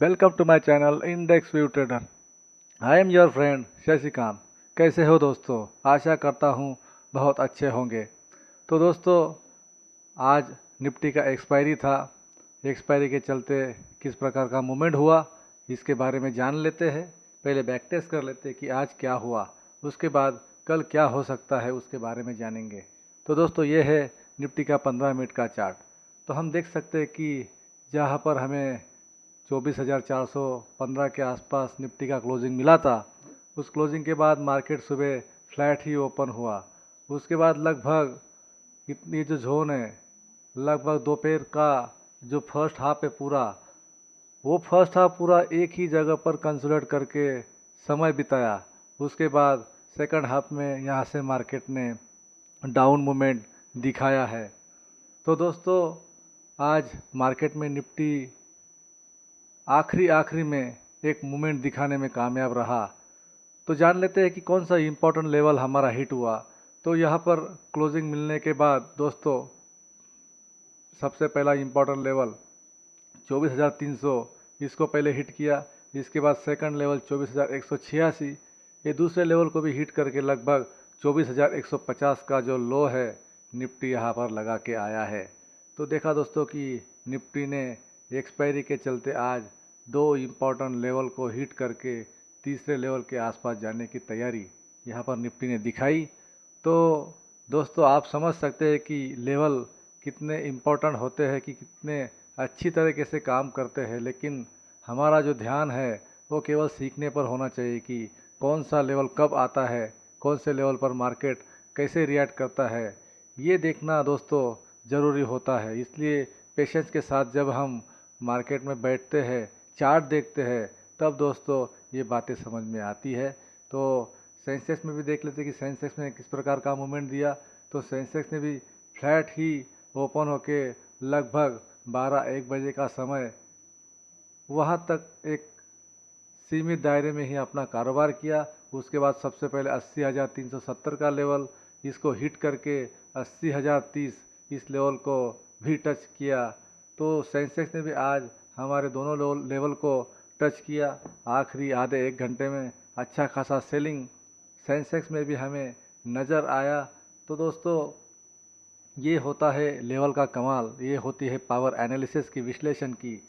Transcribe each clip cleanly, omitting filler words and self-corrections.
Welcome to my channel index view trader. I am your friend Shashikant. कैसे हो दोस्तों? आशा करता हूँ बहुत अच्छे होंगे। तो दोस्तों, आज निफ्टी का एक्सपायरी था। एक्सपायरी के चलते किस प्रकार का मूवमेंट हुआ, इसके बारे में जान लेते हैं। पहले बैक टेस्ट कर लेते हैं कि आज क्या हुआ, उसके बाद कल क्या हो सकता है उसके बारे में जानेंगे। तो दोस्तों, ये है निफ्टी का 15 मिनट का चार्ट। तो हम देख सकते हैं कि जहाँ पर हमें 24,415 के आसपास निफ्टी का क्लोजिंग मिला था, उस क्लोजिंग के बाद मार्केट सुबह फ्लैट ही ओपन हुआ। उसके बाद लगभग इतनी जो जोन है, लगभग दोपहर का जो फर्स्ट हाफ है पूरा, वो फर्स्ट हाफ पूरा एक ही जगह पर कंसोलिडेट करके समय बिताया। उसके बाद सेकंड हाफ में यहाँ से मार्केट ने डाउन मूवमेंट दिखाया है। तो दोस्तों, आज मार्केट में निफ्टी आखिरी आखिरी में एक मूवमेंट दिखाने में कामयाब रहा। तो जान लेते हैं कि कौन सा इम्पोर्टेंट लेवल हमारा हिट हुआ। तो यहाँ पर क्लोजिंग मिलने के बाद दोस्तों, सबसे पहला इम्पोर्टेंट लेवल 24,300, इसको पहले हिट किया। इसके बाद सेकंड लेवल 24,186, ये दूसरे लेवल को भी हिट करके लगभग 24,150 का जो लो है निफ्टी यहाँ पर लगा के आया है। तो देखा दोस्तों कि निफ्टी ने एक्सपायरी के चलते आज दो इम्पोर्टेंट लेवल को हिट करके तीसरे लेवल के आसपास जाने की तैयारी यहाँ पर निफ्टी ने दिखाई। तो दोस्तों, आप समझ सकते हैं कि लेवल कितने इम्पोर्टेंट होते हैं, कि कितने अच्छी तरीके से काम करते हैं। लेकिन हमारा जो ध्यान है वो केवल सीखने पर होना चाहिए कि कौन सा लेवल कब आता है, कौन से लेवल पर मार्केट कैसे रिएक्ट करता है, ये देखना दोस्तों ज़रूरी होता है। इसलिए पेशेंस के साथ जब हम मार्केट में बैठते हैं, चार्ट देखते हैं, तब दोस्तों ये बातें समझ में आती है। तो सेंसेक्स में भी देख लेते हैं कि सेंसेक्स में किस प्रकार का मूवमेंट दिया। तो सेंसेक्स ने भी फ्लैट ही ओपन होके लगभग 12-1 बजे का समय वहाँ तक एक सीमित दायरे में ही अपना कारोबार किया। उसके बाद सबसे पहले 80,370 का लेवल, इसको हिट करके 80,030 इस लेवल को भी टच किया। तो सेंसेक्स ने भी आज हमारे दोनों लेवल को टच किया। आखिरी आधे एक घंटे में अच्छा खासा सेलिंग सेंसेक्स में भी हमें नज़र आया। तो दोस्तों, ये होता है लेवल का कमाल, ये होती है पावर एनालिसिस की, विश्लेषण की।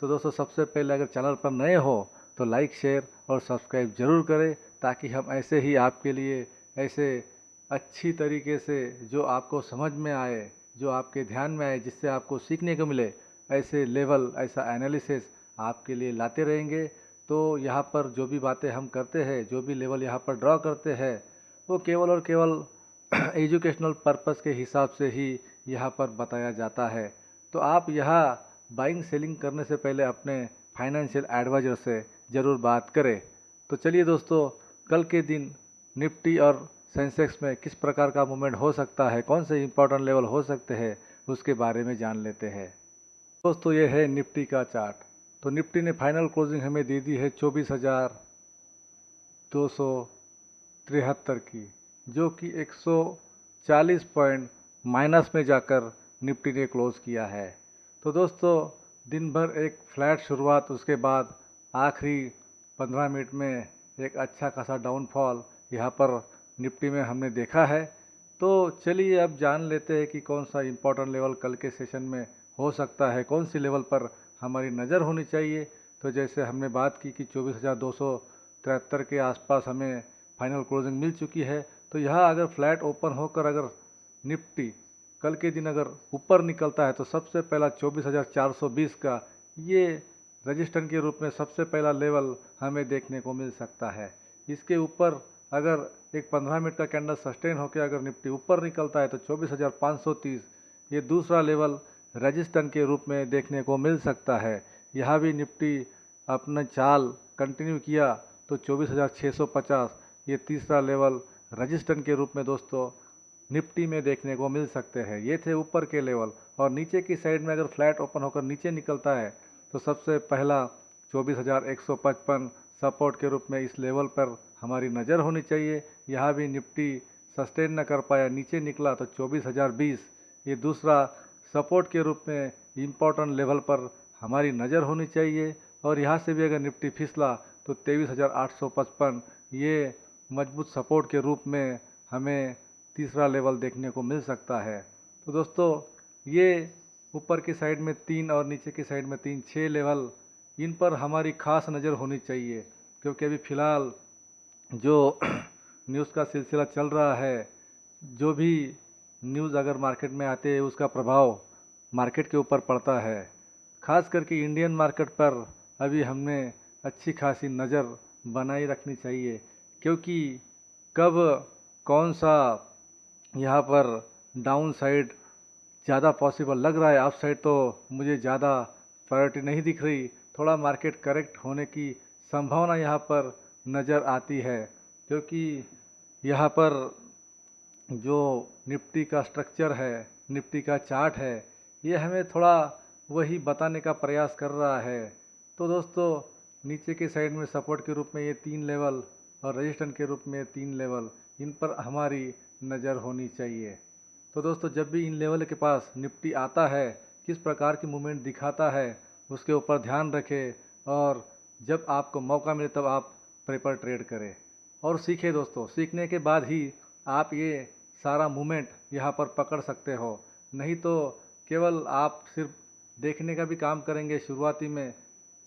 तो दोस्तों, सबसे पहले अगर चैनल पर नए हो तो लाइक शेयर और सब्सक्राइब ज़रूर करें, ताकि हम ऐसे ही आपके लिए ऐसे अच्छी तरीके से जो आपको समझ में आए, जो आपके ध्यान में आए, जिससे आपको सीखने को मिले, ऐसे लेवल, ऐसा एनालिसिस आपके लिए लाते रहेंगे। तो यहाँ पर जो भी बातें हम करते हैं, जो भी लेवल यहाँ पर ड्रॉ करते हैं, वो केवल और केवल एजुकेशनल पर्पस के हिसाब से ही यहाँ पर बताया जाता है। तो आप यहाँ बाइंग सेलिंग करने से पहले अपने फाइनेंशियल एडवाइज़र से ज़रूर बात करें। तो चलिए दोस्तों, कल के दिन निफ्टी और सेंसेक्स में किस प्रकार का मूवमेंट हो सकता है, कौन से इंपॉर्टेंट लेवल हो सकते हैं, उसके बारे में जान लेते हैं। दोस्तों, ये है निफ्टी का चार्ट। तो निफ्टी ने फाइनल क्लोजिंग हमें दे दी है 24,273 की, जो कि 140 पॉइंट माइनस में जाकर निफ्टी ने क्लोज किया है। तो दोस्तों, दिन भर एक फ्लैट शुरुआत, उसके बाद आखिरी 15 मिनट में एक अच्छा खासा डाउनफॉल यहाँ पर निफ्टी में हमने देखा है। तो चलिए अब जान लेते हैं कि कौन सा इम्पोर्टेंट लेवल कल के सेशन में हो सकता है, कौन सी लेवल पर हमारी नज़र होनी चाहिए। तो जैसे हमने बात की कि 24,273 के आसपास हमें फाइनल क्लोजिंग मिल चुकी है। तो यहाँ अगर फ्लैट ओपन होकर अगर निफ्टी कल के दिन अगर ऊपर निकलता है, तो सबसे पहला 24,420 का ये रजिस्टेंस के रूप में सबसे पहला लेवल हमें देखने को मिल सकता है। इसके ऊपर अगर एक 15 मिनट का कैंडल सस्टेन होकर अगर निफ्टी ऊपर निकलता है, तो 24,530 ये दूसरा लेवल रजिस्टेंस के रूप में देखने को मिल सकता है। यहाँ भी निफ्टी अपना चाल कंटिन्यू किया तो 24,650 ये तीसरा लेवल रजिस्टेंस के रूप में दोस्तों निफ्टी में देखने को मिल सकते हैं। ये थे ऊपर के लेवल। और नीचे की साइड में अगर फ्लैट ओपन होकर नीचे निकलता है, तो सबसे पहला 24,155 सपोर्ट के रूप में इस लेवल पर हमारी नज़र होनी चाहिए। यहाँ भी निफ्टी सस्टेन न कर पाया, नीचे निकला, तो 24,020 ये दूसरा सपोर्ट के रूप में इम्पोर्टेंट लेवल पर हमारी नज़र होनी चाहिए। और यहाँ से भी अगर निफ्टी फिसला तो 23,855 ये मजबूत सपोर्ट के रूप में हमें तीसरा लेवल देखने को मिल सकता है। तो दोस्तों ये ऊपर की साइड में 3 और नीचे की साइड में 3, 6 लेवल, इन पर हमारी खास नज़र होनी चाहिए, क्योंकि अभी फ़िलहाल जो न्यूज़ का सिलसिला चल रहा है, जो भी न्यूज़ अगर मार्केट में आते हैं उसका प्रभाव मार्केट के ऊपर पड़ता है। खास करके इंडियन मार्केट पर अभी हमने अच्छी खासी नज़र बनाए रखनी चाहिए, क्योंकि कब कौन सा यहाँ पर डाउन साइड ज़्यादा पॉसिबल लग रहा है, अप साइड तो मुझे ज़्यादा प्रायोरिटी नहीं दिख रही। थोड़ा मार्केट करेक्ट होने की संभावना यहाँ पर नज़र आती है, क्योंकि यहाँ पर जो निफ्टी का स्ट्रक्चर है, निफ्टी का चार्ट है, ये हमें थोड़ा वही बताने का प्रयास कर रहा है। तो दोस्तों नीचे के साइड में सपोर्ट के रूप में ये 3 लेवल और रेजिस्टेंस के रूप में 3 लेवल, इन पर हमारी नज़र होनी चाहिए। तो दोस्तों जब भी इन लेवल के पास निफ्टी आता है, किस प्रकार की मूवमेंट दिखाता है, उसके ऊपर ध्यान रखें, और जब आपको मौका मिले तब आप पेपर ट्रेड करें और सीखें। दोस्तों सीखने के बाद ही आप ये सारा मूवमेंट यहाँ पर पकड़ सकते हो, नहीं तो केवल आप सिर्फ देखने का भी काम करेंगे शुरुआती में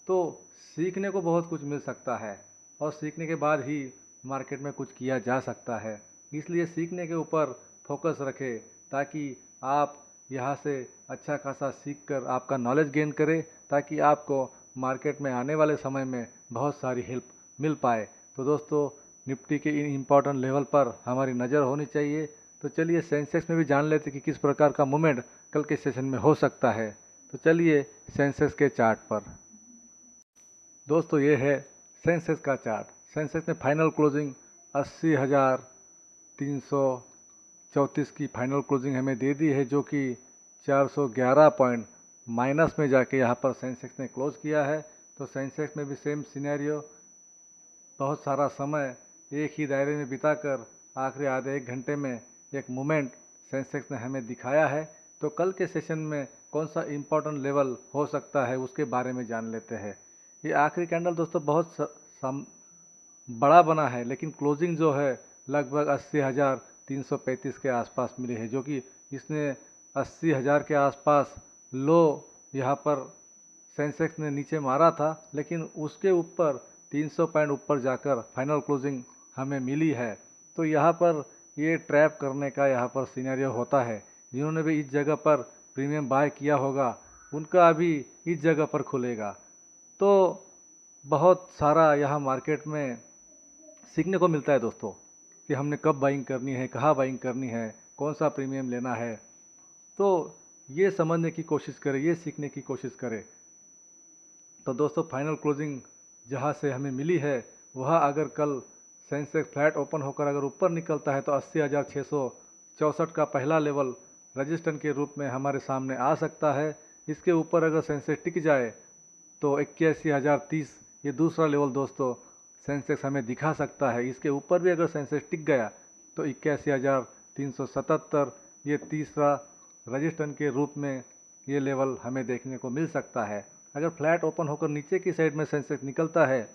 तो सीखने को बहुत कुछ मिल सकता है, और सीखने के बाद ही मार्केट में कुछ किया जा सकता है। इसलिए सीखने के ऊपर फोकस रखें, ताकि आप यहाँ से अच्छा खासा सीख कर आपका नॉलेज गेन करें, ताकि आपको मार्केट में आने वाले समय में बहुत सारी हेल्प मिल पाए। तो दोस्तों निफ्टी के इन इम्पॉर्टेंट लेवल पर हमारी नज़र होनी चाहिए। तो चलिए सेंसेक्स में भी जान लेते कि किस प्रकार का मूवमेंट कल के सेशन में हो सकता है। तो चलिए सेंसेक्स के चार्ट पर। दोस्तों ये है सेंसेक्स का चार्ट। सेंसेक्स में फाइनल क्लोजिंग 80,334 की फाइनल क्लोजिंग हमें दे दी है, जो कि 411 पॉइंट माइनस में जाके यहाँ पर सेंसेक्स ने क्लोज किया है। तो सेंसेक्स में भी सेम सिनेरियो, बहुत सारा समय एक ही दायरे में बिताकर आखिरी आधे 1 घंटे में एक मूवमेंट सेंसेक्स ने हमें दिखाया है। तो कल के सेशन में कौन सा इम्पोर्टेंट लेवल हो सकता है उसके बारे में जान लेते हैं। ये आखिरी कैंडल दोस्तों बहुत बड़ा बना है, लेकिन क्लोजिंग जो है लगभग 80,335 के आसपास मिली है, जो कि इसने 80,000 के आसपास लो यहाँ पर सेंसेक्स ने नीचे मारा था, लेकिन उसके ऊपर 300 पॉइंट ऊपर जाकर फाइनल क्लोजिंग हमें मिली है। तो यहाँ पर ये ट्रैप करने का यहाँ पर सिनेरियो होता है। जिन्होंने भी इस जगह पर प्रीमियम बाय किया होगा उनका अभी इस जगह पर खुलेगा। तो बहुत सारा यहाँ मार्केट में सीखने को मिलता है दोस्तों, कि हमने कब बाइंग करनी है, कहाँ बाइंग करनी है, कौन सा प्रीमियम लेना है। तो ये समझने की कोशिश करें, ये सीखने की कोशिश करें। तो दोस्तों फाइनल क्लोजिंग जहाँ से हमें मिली है वहाँ अगर कल सेंसेक्स फ्लैट ओपन होकर अगर ऊपर निकलता है तो 80,664 का पहला लेवल रजिस्टेंस के रूप में हमारे सामने आ सकता है। इसके ऊपर अगर सेंसेक्स टिक जाए तो 81,030 ये दूसरा लेवल दोस्तों सेंसेक्स हमें दिखा सकता है। इसके ऊपर भी अगर सेंसेक्स टिक गया तो 81,377 ये तीसरा रजिस्टेंस के रूप में ये लेवल हमें देखने को मिल सकता है। अगर फ्लैट ओपन होकर नीचे की साइड में सेंसेक्स निकलता है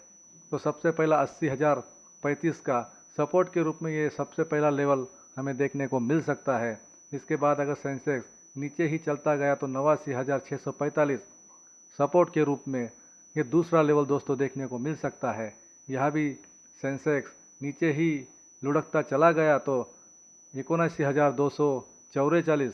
तो सबसे पहला 80,035 का सपोर्ट के रूप में ये सबसे पहला लेवल हमें देखने को मिल सकता है। इसके बाद अगर सेंसेक्स नीचे ही चलता गया तो 89,645 सपोर्ट के रूप में ये दूसरा लेवल दोस्तों देखने को मिल सकता है। यह भी सेंसेक्स नीचे ही लुढ़कता चला गया तो 79,244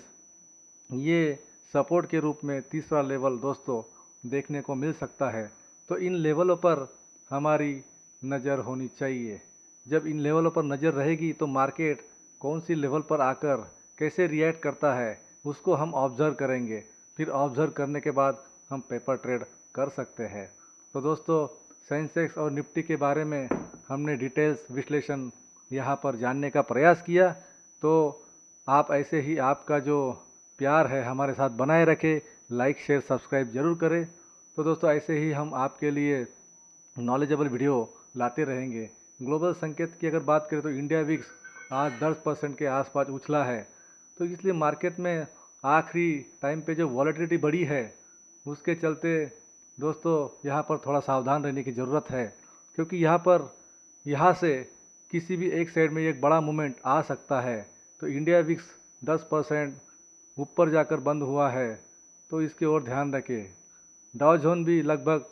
ये सपोर्ट के रूप में तीसरा लेवल दोस्तों देखने को मिल सकता है। तो इन लेवलों पर हमारी नज़र होनी चाहिए। जब इन लेवलों पर नज़र रहेगी तो मार्केट कौन सी लेवल पर आकर कैसे रिएक्ट करता है उसको हम ऑब्ज़र्व करेंगे। फिर ऑब्ज़र्व करने के बाद हम पेपर ट्रेड कर सकते हैं। तो दोस्तों सेंसेक्स और निफ्टी के बारे में हमने डिटेल्स विश्लेषण यहाँ पर जानने का प्रयास किया। तो आप ऐसे ही आपका जो प्यार है हमारे साथ बनाए रखें, लाइक शेयर सब्सक्राइब जरूर करें। तो दोस्तों ऐसे ही हम आपके लिए नॉलेजेबल वीडियो लाते रहेंगे। ग्लोबल संकेत की अगर बात करें तो इंडिया विक्स आज 10% के आसपास उछला है। तो इसलिए मार्केट में आखिरी टाइम पे जो वॉलेटिलिटी बढ़ी है उसके चलते दोस्तों यहाँ पर थोड़ा सावधान रहने की ज़रूरत है, क्योंकि यहाँ से किसी भी एक साइड में एक बड़ा मूवमेंट आ सकता है। तो इंडिया विक्स 10% ऊपर जाकर बंद हुआ है, तो इसकी ओर ध्यान रखें। डाउ जोन भी लगभग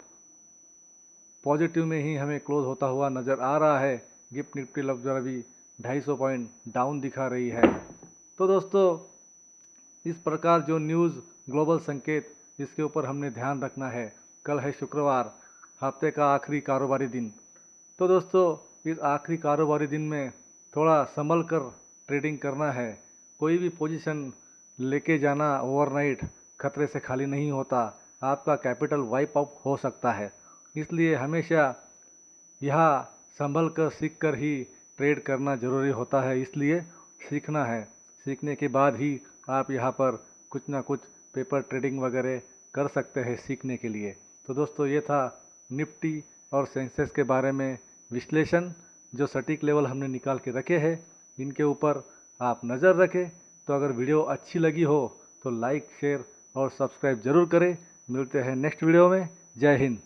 पॉजिटिव में ही हमें क्लोज होता हुआ नज़र आ रहा है। गिफ्ट निफ्टी लगभग अभी 250 पॉइंट डाउन दिखा रही है। तो दोस्तों, इस प्रकार जो न्यूज़ ग्लोबल संकेत, इसके ऊपर हमने ध्यान रखना है। कल है शुक्रवार, हफ्ते का आखिरी कारोबारी दिन। तो दोस्तों, इस आखिरी कारोबारी दिन में थोड़ा संभल कर ट्रेडिंग करना है। कोई भी पोजीशन लेके जाना ओवरनाइट खतरे से खाली नहीं होता, आपका कैपिटल वाइप आउट हो सकता है। इसलिए हमेशा यह संभल कर सीख कर ही ट्रेड करना ज़रूरी होता है। इसलिए सीखना है, सीखने के बाद ही आप यहाँ पर कुछ ना कुछ पेपर ट्रेडिंग वगैरह कर सकते हैं सीखने के लिए। तो दोस्तों, ये था निफ्टी और सेंसेक्स के बारे में विश्लेषण। जो सटीक लेवल हमने निकाल के रखे हैं, इनके ऊपर आप नज़र रखें। तो अगर वीडियो अच्छी लगी हो तो लाइक, शेयर और सब्सक्राइब ज़रूर करें। मिलते हैं नेक्स्ट वीडियो में। जय हिंद।